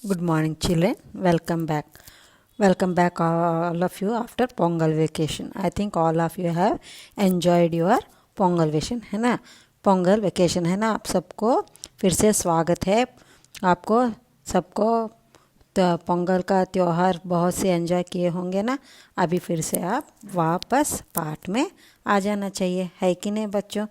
Good morning, children. Welcome back. Welcome back, all of you, after Pongal vacation. I think all of you have enjoyed your Pongal vacation, है ना? Pongal vacation है ना? आप सबको फिर से स्वागत है। आपको सबको तो पोंगल का त्यौहार बहुत से एंजॉय किए होंगे ना। अभी फिर से आप वापस पाठ में आ जाना चाहिए, है कि नहीं बच्चों?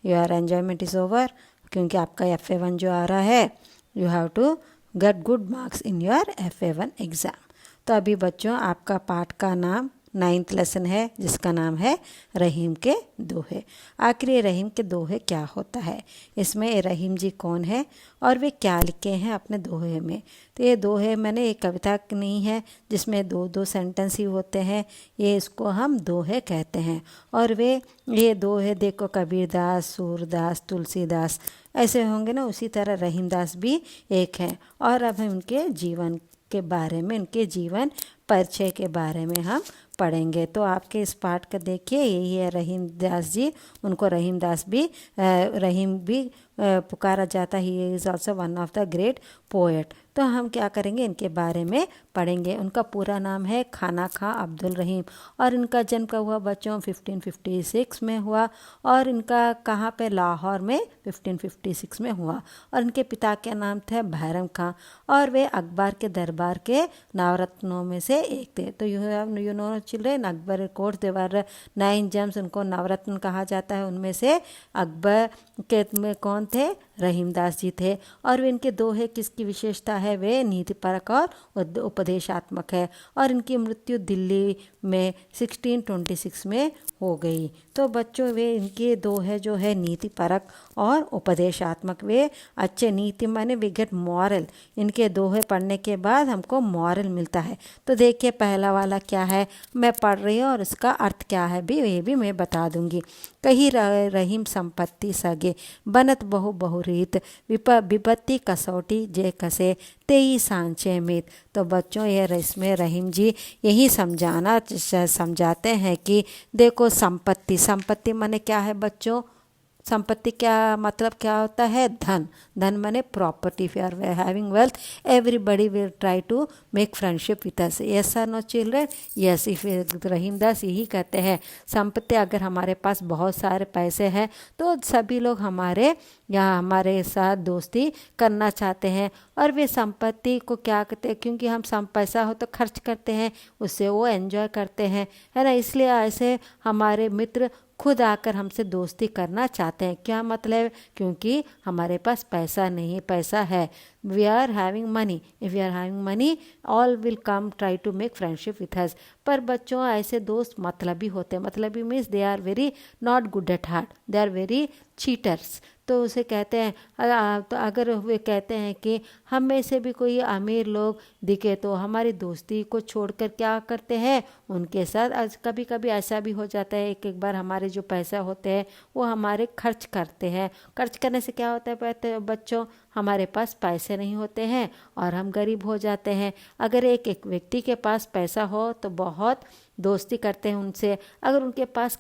योर एन्जॉयमेंट इज़ ओवर, क्योंकि आपका FA1 जो आ रहा है, you have to get good marks in your FA1 exam. तो अभी बच्चों आपका पाठ का नाम 9th लेसन है, जिसका नाम है रहीम के दोहे। आखिर ये रहीम के दोहे क्या होता है, इसमें रहीम जी कौन है और वे क्या लिखे हैं अपने दोहे में। तो ये दोहे मैंने एक कविता नहीं है जिसमें दो दो सेंटेंस ही होते हैं, ये इसको हम दोहे कहते हैं। और वे ये दोहे देखो कबीरदास, सूरदास, तुलसीदास ऐसे होंगे ना, उसी तरह रहीमदास भी एक हैं। और अब हम उनके जीवन के बारे में, उनके जीवन परिचय के बारे में हम पढ़ेंगे। तो आपके इस पाठ का देखिए, यही है रहीमदास जी। उनको रहीमदास भी रहीम भी पुकारा जाता है। He is also one of the great poet. तो हम क्या करेंगे, इनके बारे में पढ़ेंगे। उनका पूरा नाम है खाना खां अब्दुल रहीम, और इनका जन्म कब हुआ बच्चों? 1556 में हुआ। और इनका कहाँ पे? लाहौर में 1556 में हुआ। और इनके पिता के नाम थे भैरम खां, और वे अकबर के दरबार के नवरत्नों में से एक थे। तो you know children, Akbar court there were 9 gems, उनको नवरत्न कहा जाता है। उनमें से अकबर के में कौन थे? रहीमदास जी थे। और वे इनके दोहे किसकी विशेषता है? वे नीतिपरक और उपदेशात्मक है। और इनकी मृत्यु दिल्ली में 1626 में हो गई। तो बच्चों वे इनके दोहे जो है नीतिपरक और उपदेशात्मक, वे अच्छे नीति माने वी गेट मॉरल। इनके दोहे पढ़ने के बाद हमको मॉरल मिलता है। तो देखिए पहला वाला क्या है, मैं पढ़ रही हूँ और इसका अर्थ क्या है भी ये भी मैं बता दूंगी। कही रहीम संपत्ति सगे, बनत बहु बहुरीत, विपत्ति कसौटी जे कसे, तेई सांचे मीत। तो बच्चों ये इसमें रहीम जी यही समझाते हैं कि देखो संपत्ति माने क्या है बच्चों? संपत्ति क्या मतलब क्या होता है? धन। धन माने property. If you are having wealth, everybody will try to make friendship with us. Yes or no children? Yes. If Rahimdas यही कहते हैं, संपत्ति, अगर हमारे पास बहुत सारे पैसे हैं तो सभी लोग हमारे हमारे साथ दोस्ती करना चाहते हैं। और वे संपत्ति को क्या कहते हैं? क्योंकि हम पैसा हो तो खर्च करते हैं, उससे वो एंजॉय करते हैं, है ना। इसलिए ऐसे हमारे मित्र खुद आकर हमसे दोस्ती करना चाहते हैं। क्या मतलब? क्योंकि हमारे पास पैसा नहीं, पैसा है। We are having money. If you are having money, all will come try to make friendship with us. पर बच्चों ऐसे दोस्त मतलबी होते हैं। मतलबी means they are very not good at heart, they are very cheaters. तो उसे कहते हैं, तो अगर वे कहते हैं कि हम में से भी कोई अमीर लोग दिखे तो हमारी दोस्ती को छोड़कर क्या करते हैं, उनके साथ कभी कभी ऐसा भी हो जाता है, एक बार हमारे जो पैसा होते हैं वो हमारे खर्च करते हैं। खर्च करने से क्या होता है बच्चों? हमारे पास पैसे नहीं होते हैं और हम गरीब हो जाते हैं। अगर एक व्यक्ति के पास पैसा हो तो बहुत दोस्ती करते हैं उनसे। अगर उनके पास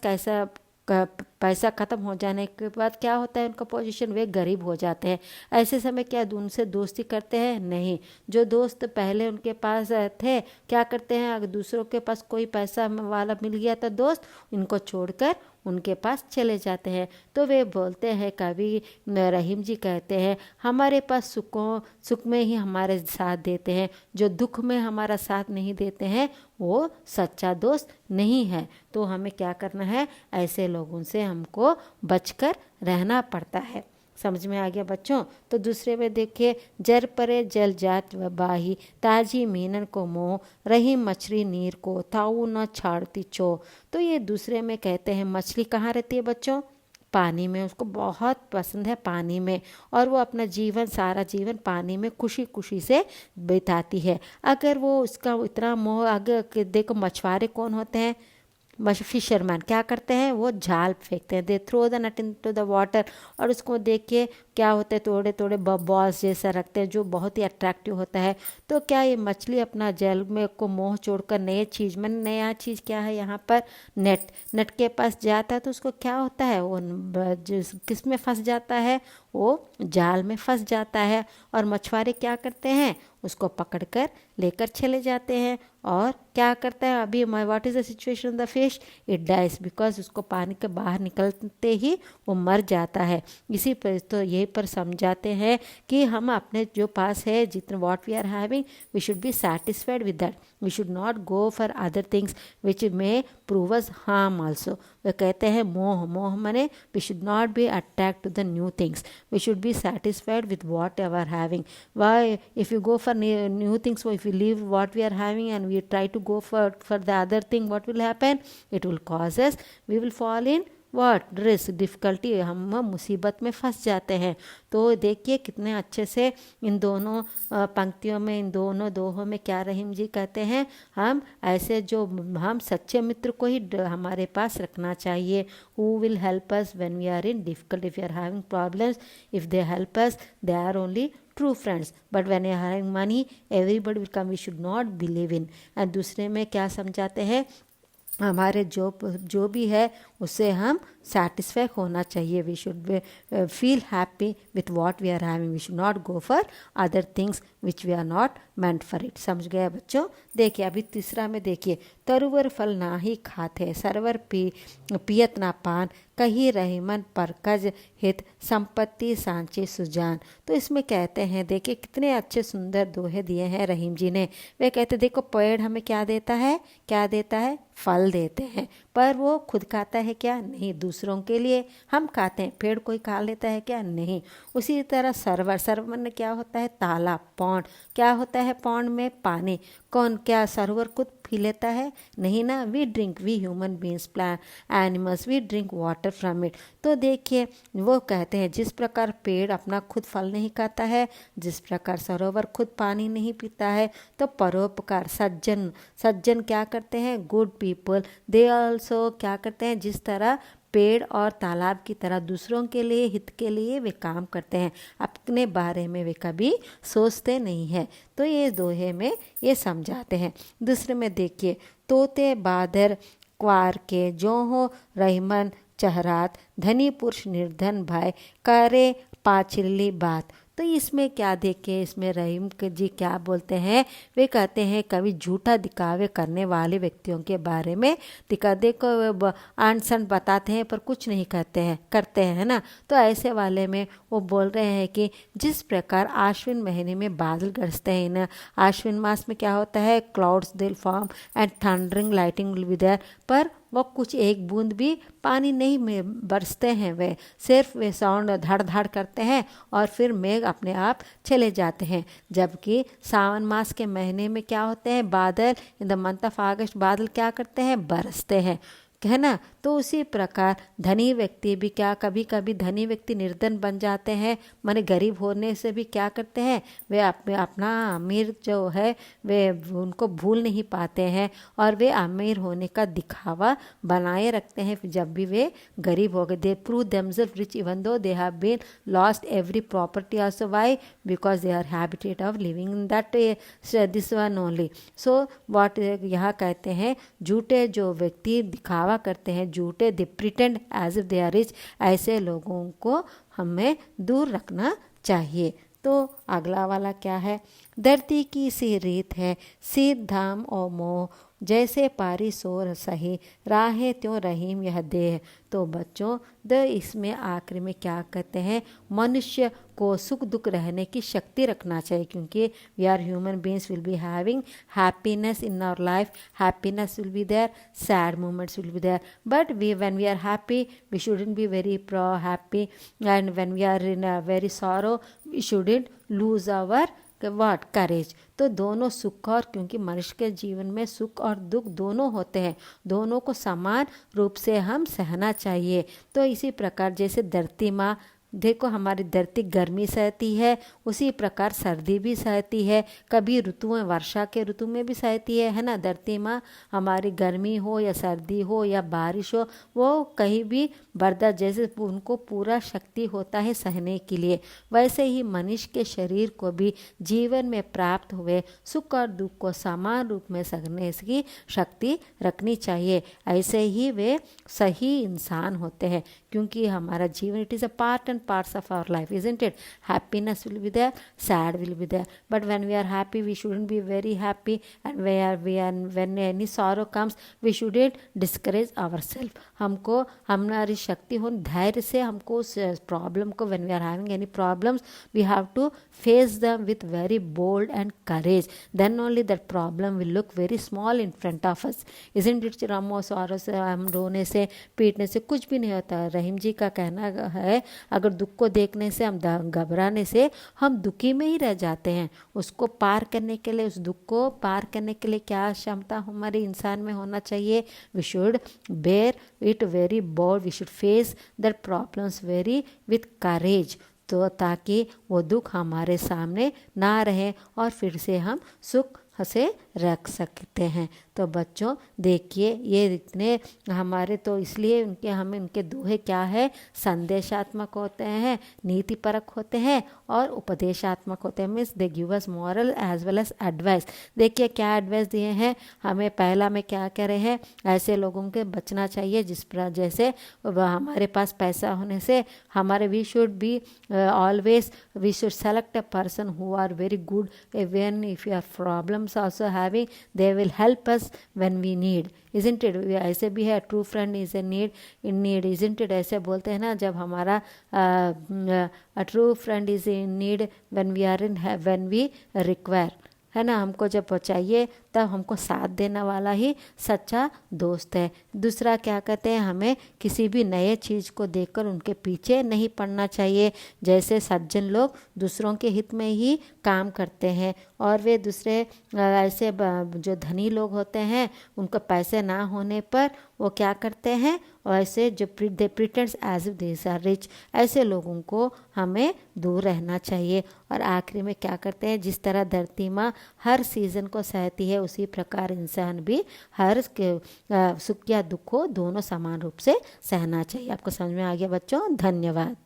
पैसा ख़त्म हो जाने के बाद क्या होता है उनका पोजीशन? वे गरीब हो जाते हैं। ऐसे समय क्या उनसे दोस्ती करते हैं? नहीं। जो दोस्त पहले उनके पास थे क्या करते हैं? अगर दूसरों के पास कोई पैसा वाला मिल गया तो दोस्त इनको छोड़कर उनके पास चले जाते हैं। तो वे बोलते हैं, कवि रहीम जी कहते हैं, हमारे पास सुख में ही हमारे साथ देते हैं, जो दुख में हमारा साथ नहीं देते हैं वो सच्चा दोस्त नहीं है। तो हमें क्या करना है? ऐसे लोगों से हमको बचकर रहना पड़ता है। समझ में आ गया बच्चों? तो दूसरे में देखिए, जर परे जल जात व बाही, ताजी मीनन को मोह, रही मछली नीर को, ताऊ न छाड़ती चो। तो ये दूसरे में कहते हैं, मछली कहाँ रहती है बच्चों? पानी में। उसको बहुत पसंद है पानी में, और वो अपना सारा जीवन पानी में खुशी खुशी से बिताती है। अगर वो उसका इतना मोह, अगर देखो मछुआरे कौन होते हैं? फिशरमैन क्या करते हैं? वो जाल फेंकते हैं, they throw the net into the water, और उसको देख के क्या होता है, थोड़े थोड़े बॉल्स जैसा रखते हैं जो बहुत ही अट्रैक्टिव होता है। तो क्या ये मछली अपना जल में को मोह छोड़कर नया चीज़ क्या है यहाँ पर? नेट के पास जाता है तो उसको क्या होता है? वो किस में फंस जाता है? वो जाल में फंस जाता है और मछुआरे क्या करते हैं, उसको पकड़कर लेकर चले जाते हैं। और क्या करता है अभी, what is the situation the fish, it dies, because उसको पानी के बाहर निकलते ही वो मर जाता है। इसी पर तो यही पर समझाते हैं कि हम अपने जो पास है जितने what we are having, we should be satisfied with that, we should not go for other things which may prove us harm also. वे कहते हैं मोह, मोह मने we should not be attract to the new things, we should be satisfied with what ever having. Why, if you go for new things, so if we leave what we are having and we try to go for the other thing, what will happen, it will cause us, we will fall in what risk, difficulty, हम मुसीबत में फंस जाते हैं। तो देखिए कितने अच्छे से इन दोनों पंक्तियों में, इन दोनों दोहों में क्या रहीम जी कहते हैं, हम ऐसे जो हम सच्चे मित्र को ही हमारे पास रखना चाहिए। Who will help us when we are in difficult, if you are having problems, if they help us, they are only true friends, but when you are having money everybody will come, we should not believe in. And दूसरे में क्या समझाते हैं, हमारे जो भी है उससे हम सेटिस्फाई होना चाहिए। We should feel happy with what we are having, we should not go for other things which we are not meant for it. समझ गए बच्चों। देखिए अभी तीसरा में देखिए, तरुवर फल ना ही खाते, सरवर पियत ना पान, कही रहीमन परकज हित, संपत्ति सांचे सुजान। तो इसमें कहते हैं, देखिए कितने अच्छे सुंदर दोहे दिए हैं रहीम जी ने। वे कहते देखो पेड़ हमें क्या देता है, क्या देता है, फल देते हैं, पर वो खुद खाता है क्या, नहीं, दूसरों के लिए हम खाते हैं। पेड़ कोई खा लेता है क्या, नहीं। उसी तरह सरवर, सरवर में क्या होता है, तालाब, पौंड, क्या होता है पौंड में, पानी। कौन, क्या सरोवर खुद पी लेता है, नहीं ना। We drink, we human beings, plant, animals, we drink water from it. तो देखिए वो कहते हैं जिस प्रकार पेड़ अपना खुद फल नहीं खाता है, जिस प्रकार सरोवर खुद पानी नहीं पीता है, तो परोपकार, सज्जन, सज्जन क्या करते हैं, गुड पीपल, दे ऑल्सो क्या करते हैं, जिस तरह पेड़ और तालाब की तरह दूसरों के लिए, हित के लिए वे काम करते हैं, अपने बारे में वे कभी सोचते नहीं हैं। तो ये दोहे में ये समझाते हैं। दूसरे में देखिए, तोते बादर क्वार के जो हो रहीमन चहरात, धनी पुरुष निर्धन भय, करे पाचिली बात। तो इसमें क्या देखे, इसमें रहीम जी क्या बोलते हैं, वे कहते हैं कभी झूठा दिखावे करने वाले व्यक्तियों के बारे में देखो अनसन बताते हैं पर कुछ नहीं कहते हैं, करते हैं ना। तो ऐसे वाले में वो बोल रहे हैं कि जिस प्रकार आश्विन महीने में बादल गरजते हैं ना, आश्विन मास में क्या होता है, clouds will form and thundering lighting will be there, पर वो कुछ एक बूंद भी पानी नहीं में बरसते हैं, वे सिर्फ वे साउंड धड़ धड़ करते हैं और फिर मेघ अपने आप चले जाते हैं। जबकि सावन मास के महीने में क्या होते हैं, बादल, इन द मंथ ऑफ अगस्त बादल क्या करते हैं, बरसते हैं, है ना। तो उसी प्रकार धनी व्यक्ति भी क्या, कभी कभी धनी व्यक्ति निर्धन बन जाते हैं, माने गरीब होने से भी क्या करते हैं, वे अपना अमीर जो है वे उनको भूल नहीं पाते हैं और वे अमीर होने का दिखावा बनाए रखते हैं जब भी वे गरीब हो गए। They prove themselves rich even though they have been lost every property also, why, because they are habited of living in that this one only. So what यहाँ कहते हैं, झूठे जो व्यक्ति दिखावा करते हैं, झूठे, they pretend as if they are rich, ऐसे लोगों को हमें दूर रखना चाहिए। तो अगला वाला क्या है, धरती की सी रीत है, सीध धाम और मोह, जैसे पारी सोर सही, राहे त्यों रहीम यह देह। तो बच्चों इसमें आखिर में क्या कहते हैं, मनुष्य को सुख दुख रहने की शक्ति रखना चाहिए, क्योंकि we are human beings, will be having happiness in our life, happiness will be there, sad moments will be there, but when we are happy we shouldn't be very happy, and when we are in a very sorrow we shouldn't lose our what courage. तो दोनों सुख और, क्योंकि मनुष्य के जीवन में सुख और दुख दोनों होते हैं, दोनों को समान रूप से हम सहना चाहिए। तो इसी प्रकार जैसे धरती माँ, देखो हमारी धरती गर्मी सहती है, उसी प्रकार सर्दी भी सहती है, कभी ऋतुएं, वर्षा के ऋतु में भी सहती है ना धरती माँ। हमारी गर्मी हो या सर्दी हो या बारिश हो, वो कहीं भी बर्दाश्त, जैसे उनको पूरा शक्ति होता है सहने के लिए, वैसे ही मनुष्य के शरीर को भी जीवन में प्राप्त हुए सुख और दुख को समान रूप में सहने की शक्ति रखनी चाहिए। ऐसे ही वे सही इंसान होते हैं, क्योंकि हमारा जीवन it is a part and parts of our life, isn't it? Happiness will be there, sad will be there, but when we are happy we shouldn't be very happy, and when any sorrow comes we shouldn't discourage our self. हमको हमारी शक्ति हो धैर्य से हमको उस problem को, when we are having any problems we have to face them with very bold and courage, then only that problem will look very small in front of us, isn't it? रमो सौरों से, हम रोने से पीटने से कुछ भी नहीं होता। रहीम जी का कहना है अगर दुख को देखने से, हम घबराने से हम दुखी में ही रह जाते हैं। उसको पार करने के लिए, उस दुख को पार करने के लिए क्या क्षमता हमारे इंसान में होना चाहिए? We should bear it very bold, we should face that problems very with courage, तो ताकि वो दुख हमारे सामने ना रहे और फिर से हम सुख से रख सकते हैं। तो बच्चों देखिए ये इतने हमारे, तो इसलिए उनके हमें उनके दोहे क्या है? संदेशात्मक होते हैं, नीतिपरक होते हैं और उपदेशात्मक होते हैं। Means they give us moral as well as advice. देखिए क्या एडवाइस दिए हैं हमें। पहला में क्या कह रहे हैं? ऐसे लोगों के बचना चाहिए जिस पर जैसे हमारे पास पैसा होने से हमारे, we should be always, we should select a person who are very good, even if you are problems also having, they will help us when we need, isn't it? ऐसे भी है, true friend is a need in need, isn't it? ऐसे बोलते हैं ना, जब हमारा true friend is in need when we are in, when we require, है ना, हमको जब चाहिए तब हमको साथ देने वाला ही सच्चा दोस्त है। दूसरा क्या कहते हैं? हमें किसी भी नए चीज़ को देखकर उनके पीछे नहीं पड़ना चाहिए। जैसे सज्जन लोग दूसरों के हित में ही काम करते हैं, और वे दूसरे ऐसे जो धनी लोग होते हैं उनको पैसे ना होने पर वो क्या करते हैं, और ऐसे जो they pretends as if they are rich, ऐसे लोगों को हमें दूर रहना चाहिए। और आखिरी में क्या करते हैं? जिस तरह धरती माँ हर सीज़न को सहती है उसी प्रकार इंसान भी हर सुख या दुख को दोनों समान रूप से सहना चाहिए। आपको समझ में आ गया बच्चों? धन्यवाद।